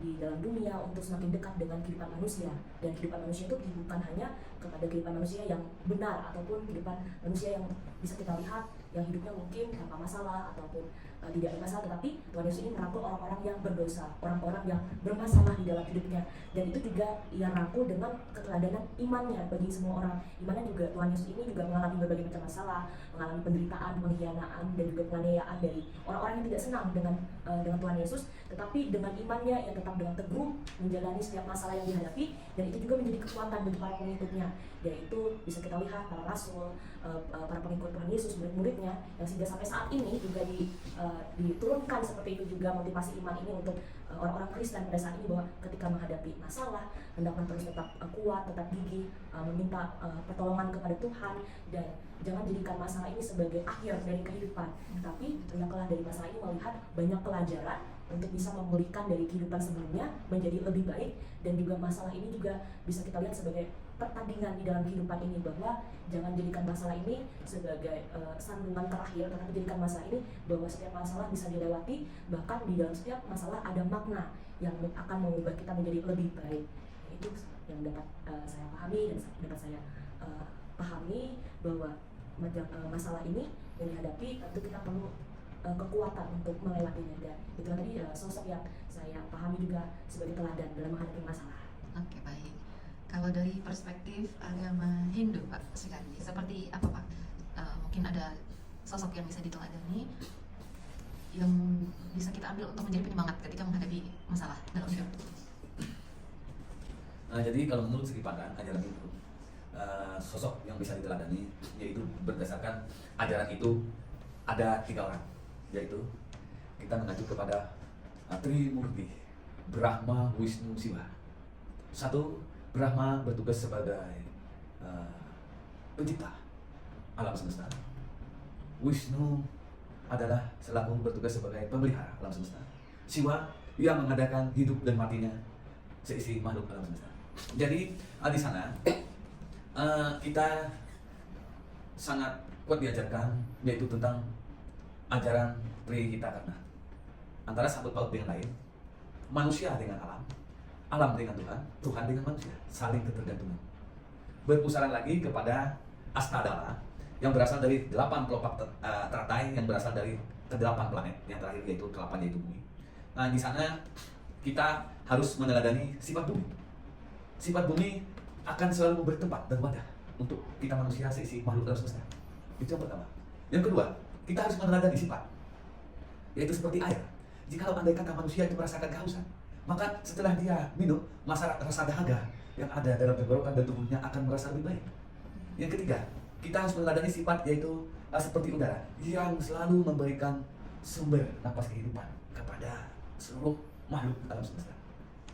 di dalam dunia untuk semakin dekat dengan kehidupan manusia, dan kehidupan manusia itu bukan hanya kepada kehidupan manusia yang benar ataupun kehidupan manusia yang bisa kita lihat yang hidupnya mungkin tanpa masalah ataupun tidak ada masalah, tetapi Tuhan Yesus ini merangkul orang-orang yang berdosa, orang-orang yang bermasalah di dalam hidupnya, dan itu juga ia rangkul dengan keteladanan imannya bagi semua orang, di mana juga Tuhan Yesus ini juga mengalami berbagai macam masalah, mengalami penderitaan, pengkhianatan dan juga penganiayaan dari orang-orang yang tidak senang dengan Tuhan Yesus, tetapi dengan imannya yang tetap dengan teguh menjalani setiap masalah yang dihadapi, dan itu juga menjadi kekuatan bagi para pengikutnya, yaitu bisa kita lihat para rasul, para pengikut Tuhan Yesus, murid-muridnya yang sehingga sampai saat ini juga diturunkan seperti itu juga motivasi iman ini untuk orang-orang Kristen pada saat ini, bahwa ketika menghadapi masalah hendaklah terus tetap kuat, tetap gigih, meminta pertolongan kepada Tuhan, dan jangan jadikan masalah ini sebagai akhir dari kehidupan, tapi hendaklah dari masalah ini melihat banyak pelajaran untuk bisa memulihkan dari kehidupan sebelumnya menjadi lebih baik, dan juga masalah ini juga bisa kita lihat sebagai pertandingan di dalam kehidupan ini, bahwa jangan jadikan masalah ini sebagai sandungan terakhir, tetapi jadikan masalah ini bahwa setiap masalah bisa dilewati, bahkan di dalam setiap masalah ada makna yang akan mengubah kita menjadi lebih baik. Itu yang dapat saya pahami dan dapat saya pahami bahwa masalah ini yang dihadapi tentu kita perlu kekuatan untuk melewatinya, dan itu tadi sosok yang saya pahami juga sebagai teladan dalam menghadapi masalah. Oke, baik. Kalau dari perspektif agama Hindu Pak Srikandi, seperti apa Pak? Mungkin ada sosok yang bisa diteladani yang bisa kita ambil untuk menjadi penyemangat ketika menghadapi masalah dalam hidup. Jadi kalau menurut segi pandang ajaran itu, sosok yang bisa diteladani yaitu berdasarkan ajaran itu ada 3 orang, yaitu kita mengacu kepada Trimurti, Brahma, Wisnu, Siwa. Satu, Brahma bertugas sebagai pencipta, alam semesta. Wisnu adalah selaku bertugas sebagai pemelihara alam semesta. Siwa yang mengadakan hidup dan matinya seisi makhluk alam semesta. Jadi di sana kita sangat kuat diajarkan yaitu tentang ajaran Trihita Karna. Antara sangkut paut dengan lain, manusia dengan alam, alam dengan Tuhan, Tuhan dengan manusia, saling ketergantungan. Berpusaran lagi kepada Astadala yang berasal dari 8 kelopak teratai yang berasal dari ke-8 planet yang terakhir yaitu ke-8 yaitu bumi. Nah di sana kita harus meneladani sifat bumi. Sifat bumi akan selalu memberi tempat dan wadah untuk kita manusia seisi makhluk alam semesta. Itu yang pertama. Yang kedua, kita harus meneladani sifat, yaitu seperti air. Jikalau andai kata manusia itu merasakan kehausan, maka setelah dia minum, rasa dahaga yang ada dalam tenggorokan dan tubuhnya akan merasa lebih baik. Yang ketiga, kita harus meneladani sifat yaitu seperti udara yang selalu memberikan sumber napas kehidupan kepada seluruh makhluk alam semesta.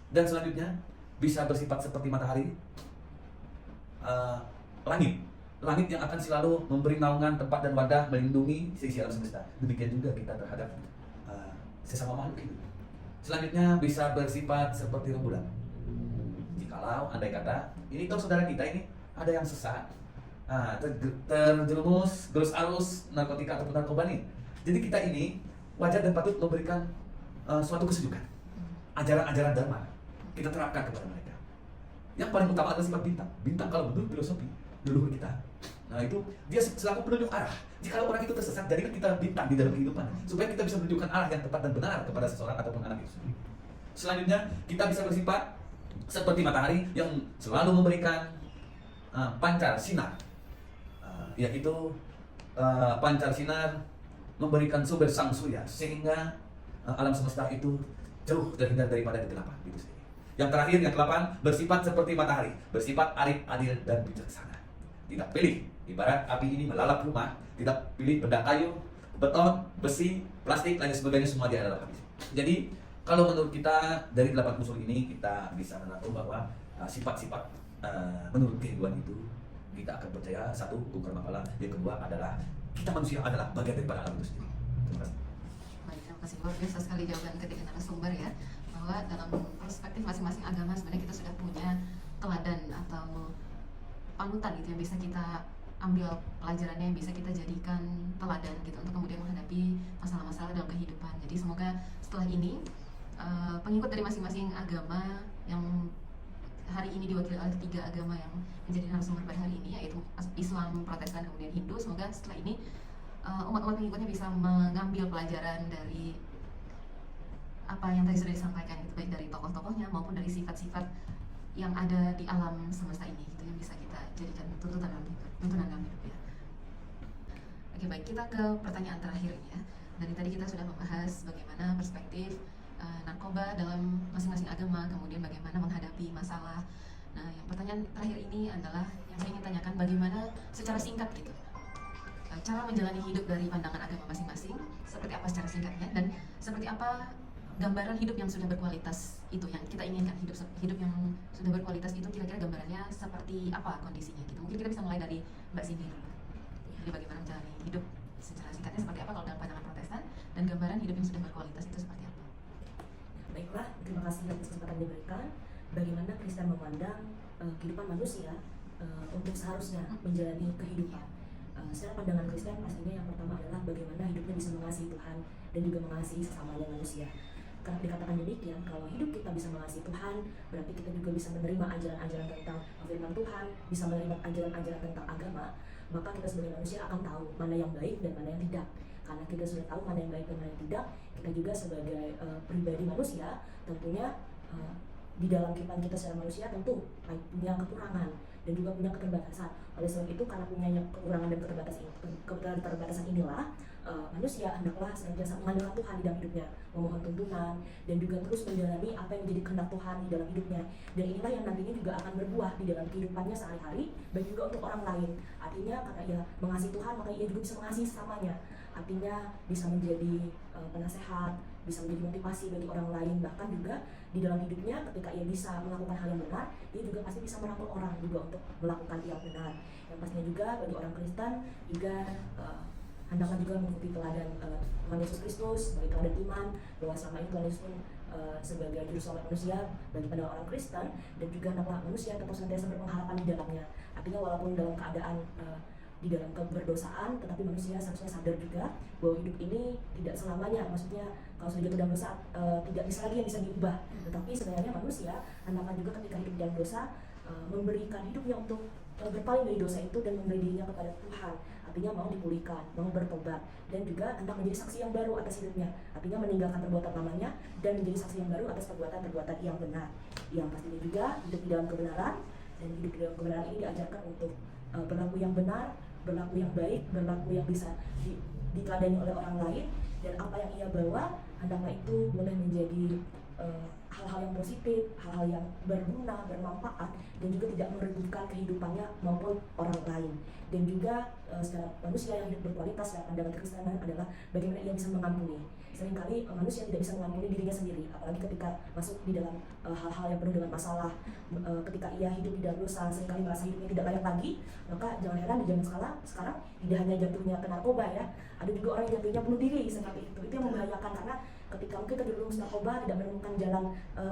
Dan selanjutnya bisa bersifat seperti matahari, langit yang akan selalu memberi naungan, tempat dan wadah melindungi seisi alam semesta. Demikian juga kita terhadap sesama makhluk hidup. Selanjutnya bisa bersifat seperti rembulan. Jikalau andai kata ini tahu saudara kita ini ada yang sesat, terjerumus gerus arus narkotika ataupun narkoba nih. Jadi kita ini wajar dan patut memberikan suatu kesejukan, ajaran-ajaran dharma kita terapkan kepada mereka. Yang paling utama adalah sifat bintang. Bintang kalau menurut filosofi leluhur kita, nah itu dia selaku penunjuk arah. Jika orang itu tersesat, jadikan kita bintang di dalam kehidupan supaya kita bisa menunjukkan arah yang tepat dan benar kepada seseorang ataupun anak itu sendiri. Selanjutnya kita bisa bersifat seperti matahari yang selalu memberikan pancar sinar, yaitu pancar sinar memberikan sumber sang surya sehingga alam semesta itu jauh terhindar daripada kegelapan gitu sendiri. Yang terakhir yang ke-8 bersifat seperti matahari, bersifat arif, adil dan bijaksana. Tidak pilih, ibarat api ini melalap rumah, tidak pilih benda kayu, beton, besi, plastik, lain sebagainya semua dia adalah habis. Jadi kalau menurut kita dari 8 unsur ini kita bisa menaruh bahwa sifat-sifat menurut kehidupan itu kita akan percaya satu hukum karma pala, yang kedua adalah kita manusia adalah bagian daripada alam itu sendiri. Terima kasih. Baik, terima kasih. Luar biasa sekali jawaban ketiga narasumber ya, bahwa dalam perspektif masing-masing agama sebenarnya kita sudah punya teladan atau panutan gitu yang bisa kita ambil pelajarannya, yang bisa kita jadikan teladan gitu untuk kemudian menghadapi masalah-masalah dalam kehidupan. Jadi semoga setelah ini pengikut dari masing-masing agama yang hari ini diwakili oleh 3 agama yang menjadi narasumber pada hari ini, yaitu Islam, Protestan, kemudian Hindu. Semoga setelah ini umat-umat pengikutnya bisa mengambil pelajaran dari apa yang tadi sudah disampaikan, gitu, baik dari tokoh-tokohnya maupun dari sifat-sifat yang ada di alam semesta ini, gitu, yang bisa kita jadikan tuntunan dalam hidup ya. Oke, baik, kita ke pertanyaan terakhir ya. Dari tadi kita sudah membahas bagaimana perspektif narkoba dalam masing-masing agama, kemudian bagaimana menghadapi masalah. Nah, yang pertanyaan terakhir ini adalah yang saya ingin tanyakan, bagaimana secara singkat gitu cara menjalani hidup dari pandangan agama masing-masing, seperti apa secara singkatnya, dan seperti apa gambaran hidup yang sudah berkualitas itu yang kita inginkan, hidup yang sudah berkualitas itu kira-kira gambarannya seperti apa kondisinya gitu. Mungkin kita bisa mulai dari Mbak Cindy dulu. Jadi bagaimana menjalani hidup secara singkatnya seperti apa kalau dalam pandangan Protestan, dan gambaran hidup yang sudah berkualitas itu seperti apa? Baiklah, terima kasih atas kesempatan yang diberikan. Bagaimana Kristen memandang kehidupan manusia untuk seharusnya menjalani kehidupan. Secara pandangan Kristen pastinya yang pertama adalah bagaimana hidupnya bisa mengasihi Tuhan dan juga mengasihi sesamanya manusia. Kenapa dikatakan demikian? Kalau hidup kita bisa mengasihi Tuhan, berarti kita juga bisa menerima ajaran-ajaran tentang firman Tuhan, bisa menerima ajaran-ajaran tentang agama. Maka kita sebagai manusia akan tahu mana yang baik dan mana yang tidak. Karena kita sudah tahu mana yang baik dan mana yang tidak, kita juga sebagai pribadi manusia tentunya di dalam kehidupan kita secara manusia tentu punya kekurangan dan juga punya keterbatasan. Oleh sebab itu, karena punya kekurangan dan keterbatasan inilah manusia hendaklah senantiasa mengandalkan Tuhan di dalam hidupnya, memohon tuntunan dan juga terus menjalani apa yang menjadi kehendak Tuhan di dalam hidupnya. Dan inilah yang nantinya juga akan berbuah di dalam kehidupannya sehari-hari dan juga untuk orang lain. Artinya karena ia mengasihi Tuhan, maka ia juga bisa mengasihi sesamanya. Artinya bisa menjadi penasehat, bisa menjadi motivasi bagi orang lain, bahkan juga di dalam hidupnya ketika ia bisa melakukan hal yang benar, dia juga pasti bisa merangkul orang juga untuk melakukan yang benar. Yang pastinya juga bagi orang Kristen juga hendaklah juga mengikuti teladan Tuhan Yesus Kristus sebagai teladan iman, bahwa selama ini Tuhan Yesus pun sebagai juru selamat manusia bagi pada orang Kristen, dan juga hendaklah manusia tetap senantiasa berpengharapan di dalamnya. Artinya walaupun dalam keadaan di dalam keberdosaan, tetapi manusia seharusnya sadar juga bahwa hidup ini tidak selamanya, maksudnya kalau sudah jatuh dalam dosa tidak bisa lagi yang bisa diubah. Tetapi sebenarnya manusia hendaklah juga ketika hidup dalam dosa memberikan hidupnya untuk berpaling dari dosa itu dan memberi dirinya kepada Tuhan. Artinya mau dipulihkan, mau bertobat, dan juga hendak menjadi saksi yang baru atas hidupnya. Artinya meninggalkan perbuatan lamanya dan menjadi saksi yang baru atas perbuatan-perbuatan yang benar. Yang pastinya juga hidup di dalam kebenaran, dan hidup di dalam kebenaran ini diajarkan untuk berlaku yang benar, berlaku yang baik, berlaku yang bisa diteladani oleh orang lain, dan apa yang ia bawa hendaklah itu boleh menjadi hal-hal yang positif, hal-hal yang berguna, bermanfaat, dan juga tidak meributkan kehidupannya maupun orang lain. Dan juga secara manusia yang hidup berkualitas dalam pandangan kekristenan adalah bagaimana ia bisa mengampuni. Seringkali manusia tidak bisa mengampuni dirinya sendiri, apalagi ketika masuk di dalam hal-hal yang penuh dengan masalah. Ketika ia hidup di dalam dosa, seringkali merasa hidupnya tidak layak lagi, maka jangan heran di zaman sekarang tidak hanya jatuhnya ke narkoba ya, ada juga orang yang jatuhnya bunuh diri seperti itu. Itu yang membahayakan, karena ketika mungkin terjerumus narkoba, tidak menemukan jalan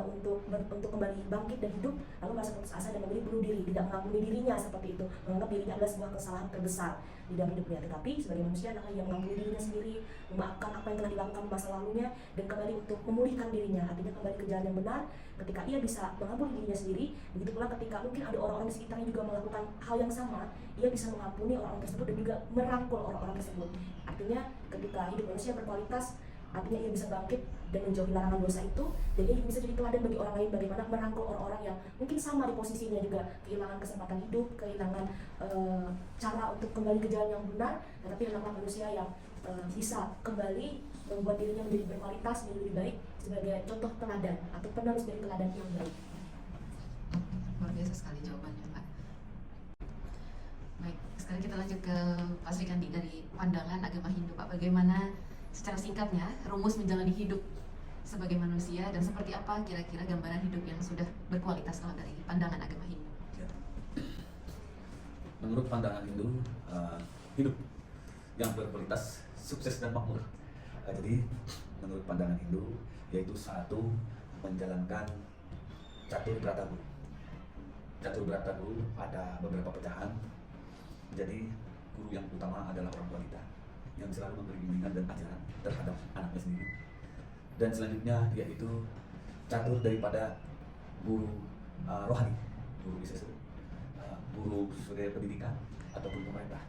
untuk kembali bangkit dan hidup, lalu merasa putus asa dan memilih bunuh diri, tidak mengampuni dirinya seperti itu, menganggap dirinya adalah sebuah kesalahan terbesar di dalam hidupnya. Tetapi sebagai manusia adalah yang mengampuni dirinya sendiri, memaafkan apa yang telah dilakukan di masa lalunya, dan kembali untuk memulihkan dirinya, artinya kembali ke jalan yang benar. Ketika ia bisa mengampuni dirinya sendiri, begitu pula ketika mungkin ada orang-orang di sekitarnya juga melakukan hal yang sama, ia bisa mengampuni orang-orang tersebut dan juga merangkul orang-orang tersebut. Artinya ketika hidup manusia berkualitas, artinya ia bisa bangkit dan menjauhi larangan dosa itu, dan ia bisa jadi teladan bagi orang lain bagaimana merangkul orang-orang yang mungkin sama di posisinya juga kehilangan kesempatan hidup, kehilangan cara untuk kembali ke jalan yang benar, tetapi hendaklah manusia yang bisa kembali membuat dirinya menjadi berkualitas, menjadi lebih baik sebagai contoh teladan atau penerus dari teladan yang baik. Luar biasa sekali jawabannya, Pak. Baik, sekarang kita lanjut ke Pak Sri Kandi dari pandangan agama Hindu, Pak. Bagaimana secara singkatnya rumus menjalani hidup sebagai manusia, dan seperti apa kira-kira gambaran hidup yang sudah berkualitas kalau dari pandangan agama Hindu? Ya. Menurut pandangan Hindu, hidup yang berkualitas, sukses dan makmur. Jadi menurut pandangan Hindu, yaitu satu, menjalankan catur brata guru. Catur brata guru ada beberapa pecahan. Jadi guru yang utama adalah orang tua kita, yang selalu memberi bimbingan dan ajaran terhadap anaknya sendiri. Dan selanjutnya yaitu catur daripada guru rohani, guru bisa guru sebagai pendidikan ataupun pemerintah.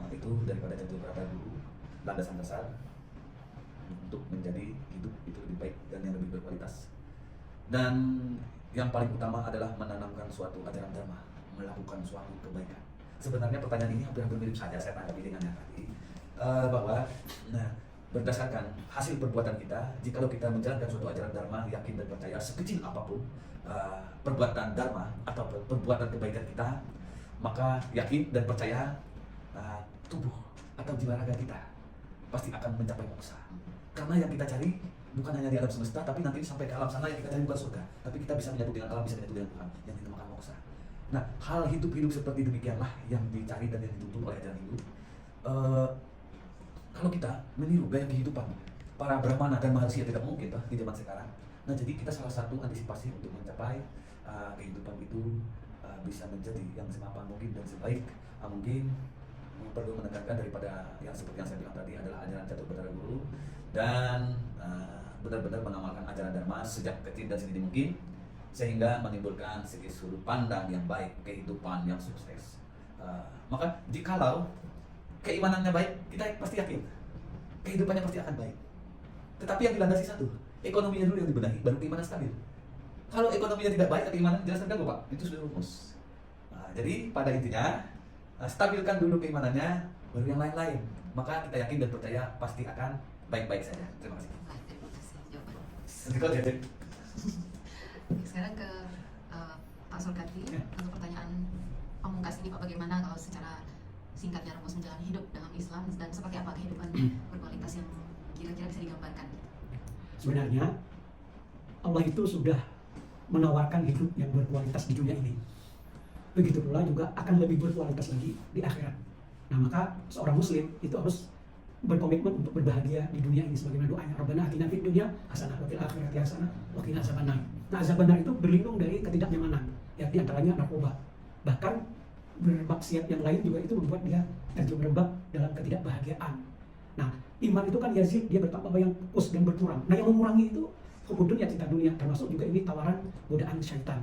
Itu daripada catur brata guru, landasan dasar untuk menjadi hidup itu lebih baik dan yang lebih berkualitas. Dan yang paling utama adalah menanamkan suatu ajaran dharma, melakukan suatu kebaikan. Sebenarnya pertanyaan ini hampir mirip saja saya tanggapi dengan yang tadi, bahwa berdasarkan hasil perbuatan kita, jikalau kita menjalankan suatu ajaran dharma, yakin dan percaya sekecil apapun perbuatan dharma atau perbuatan kebaikan kita, maka yakin dan percaya tubuh atau jiwa raga kita pasti akan mencapai moksa. Karena yang kita cari bukan hanya di alam semesta, tapi nanti sampai ke alam sana yang kita cari bukan surga, tapi kita bisa menyatu dengan alam, bisa menyatu dengan Tuhan, yang dinamakan moksa. Nah, hal hidup-hidup seperti demikianlah yang dicari dan yang dituntut oleh ajaran Hindu. Kalau kita meniru gaya kehidupan para brahmana dan maharshi, tidak mungkin di zaman sekarang. Nah, jadi kita salah satu antisipasi untuk mencapai kehidupan itu bisa menjadi yang semapan mungkin dan sebaik mungkin. Perlu menekankan daripada yang seperti yang saya bilang tadi adalah ajaran catur brata guru, dan benar-benar mengamalkan ajaran dharma sejak kecil dan sedini mungkin, sehingga menimbulkan segi sudut pandang yang baik, kehidupan yang sukses. Maka jikalau keimanannya baik, kita pasti yakin kehidupannya pasti akan baik. Tetapi yang dilandasi satu, ekonominya dulu yang dibenahi, baru keimanan stabil. Kalau ekonominya tidak baik, keimanan jelas terganggu, Pak. Itu sudah rumus. Jadi pada intinya, stabilkan dulu keimanannya, baru yang lain-lain. Maka kita yakin dan percaya pasti akan baik-baik saja. Terima kasih. Baik, terima kasih jawabannya. Sekarang ke Pak Sulkati untuk pertanyaan pamungkas ini, Pak. Bagaimana kalau secara singkatnya rumus menjalani hidup dalam Islam, dan seperti apa kehidupan berkualitas yang kira-kira bisa digambarkan? Sebenarnya Allah itu sudah menawarkan hidup yang berkualitas di dunia ini. Begitu pula juga akan lebih berkualitas lagi di akhirat. Nah, maka seorang muslim itu harus berkomitmen untuk berbahagia di dunia ini sebagaimana doanya Rabbana atina fid dunya hasanah wa fil akhirati hasanah wa qina azabannar. Nah, azabannar itu berlindung dari ketidaknyamanan, ya di antaranya narkoba. Bahkan bermaksiat yang lain juga itu membuat dia terjebak dalam ketidakbahagiaan. Nah, iman itu kan yazid, dia bertambah yang kus dan berkurang. Nah, yang mengurangi itu hubbud dunya, cinta dunia, termasuk juga ini tawaran godaan syaitan.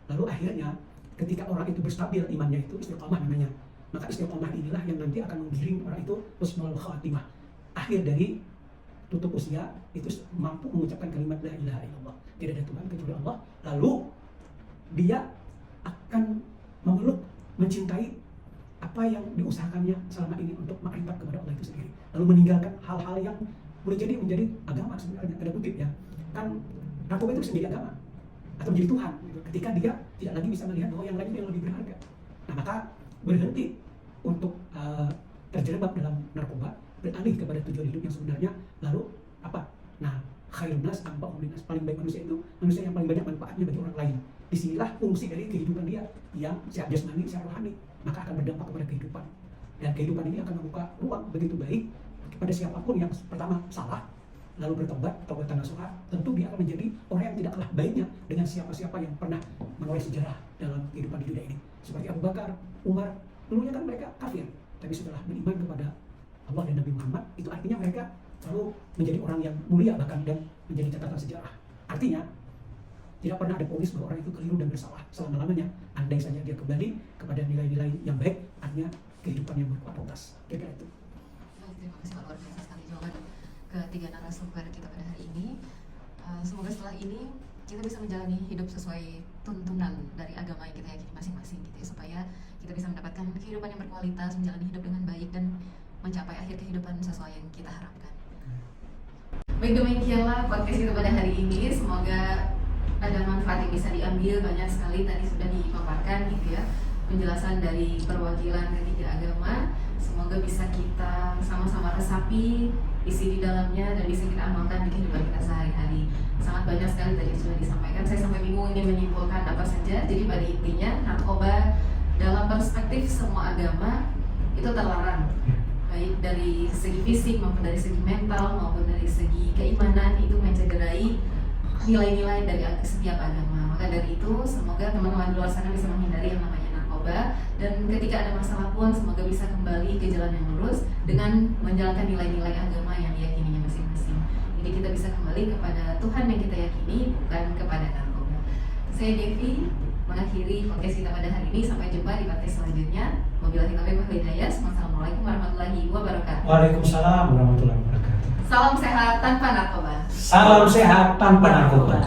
Lalu akhirnya ketika orang itu berstabil imannya itu istiqomah namanya. Maka istiqomah inilah yang nanti akan menggiring orang itu husnul khatimah. Akhir dari tutup usia itu mampu mengucapkan kalimat la ilaha illallah, tidak ada Tuhan kecuali Allah. Lalu dia akan memeluk, mencintai apa yang diusahakannya selama ini untuk makrifat kepada Allah itu sendiri. Lalu meninggalkan hal-hal yang boleh jadi menjadi agama sebenarnya, ada kutip ya. Kan narkoba itu sendiri agama atau menjadi Tuhan gitu. Ketika dia tidak lagi bisa melihat bahwa yang lain yang lebih berharga. Nah, maka berhenti untuk terjerembab dalam narkoba, beralih kepada tujuan hidup yang sebenarnya. Lalu apa? Nah, khairun nas anfa'uhum linnas, paling baik manusia itu manusia yang paling banyak manfaatnya bagi orang lain. Disinilah fungsi dari kehidupan dia yang sehat jasmani, sehat rohani, maka akan berdampak kepada kehidupan. Dan kehidupan ini akan membuka ruang begitu baik kepada siapapun yang pertama salah, lalu bertobat, taubatan nasuha, tentu dia akan menjadi orang yang tidak kalah baiknya dengan siapa-siapa yang pernah menulis sejarah dalam kehidupan di dunia ini. Seperti Abu Bakar, Umar, dulunya kan mereka kafir, tapi setelah beriman kepada Allah dan Nabi Muhammad, itu artinya mereka lalu menjadi orang yang mulia bahkan dan menjadi catatan sejarah. Artinya tidak pernah ada ponis bahwa orang itu keliru dan bersalah selama-lamanya. Andai saja dia kembali kepada nilai-nilai yang baik, artinya kehidupan yang berkualitas. Kira-kira itu. Terima kasih Pak, luar biasa sekali jawaban ketiga narasumber kita pada hari ini. Semoga setelah ini kita bisa menjalani hidup sesuai tuntunan dari agama yang kita yakini masing-masing gitu ya, supaya kita bisa mendapatkan kehidupan yang berkualitas, menjalani hidup dengan baik dan mencapai akhir kehidupan sesuai yang kita harapkan. Baik, demikianlah podcast kita pada hari ini. Semoga ada manfaat yang bisa diambil. Banyak sekali tadi sudah dipaparkan gitu ya, penjelasan dari perwakilan ketiga agama. Semoga bisa kita sama-sama resapi isi di dalamnya dan bisa kita amalkan di kehidupan kita sehari-hari. Sangat banyak sekali tadi yang sudah disampaikan. Saya sampai bingung ini menyimpulkan apa saja. Jadi pada intinya narkoba dalam perspektif semua agama itu terlarang, baik dari segi fisik maupun dari segi mental maupun dari segi keimanan, itu mencederai nilai-nilai dari setiap agama. Maka dari itu semoga teman-teman di luar sana bisa menghindari yang namanya narkoba, dan ketika ada masalah pun semoga bisa kembali ke jalan yang lurus dengan menjalankan nilai-nilai agama yang diyakininya masing-masing. Jadi kita bisa kembali kepada Tuhan yang kita yakini, bukan kepada narkoba. Saya Devi mengakhiri podcast kita pada hari ini. Sampai jumpa di podcast selanjutnya. Wabillahi taufiq wal hidayah. Wassalamualaikum warahmatullahi wabarakatuh. Waalaikumsalam warahmatullahi wabarakatuh. Salam sehat tanpa narkoba. Salam sehat tanpa narkoba.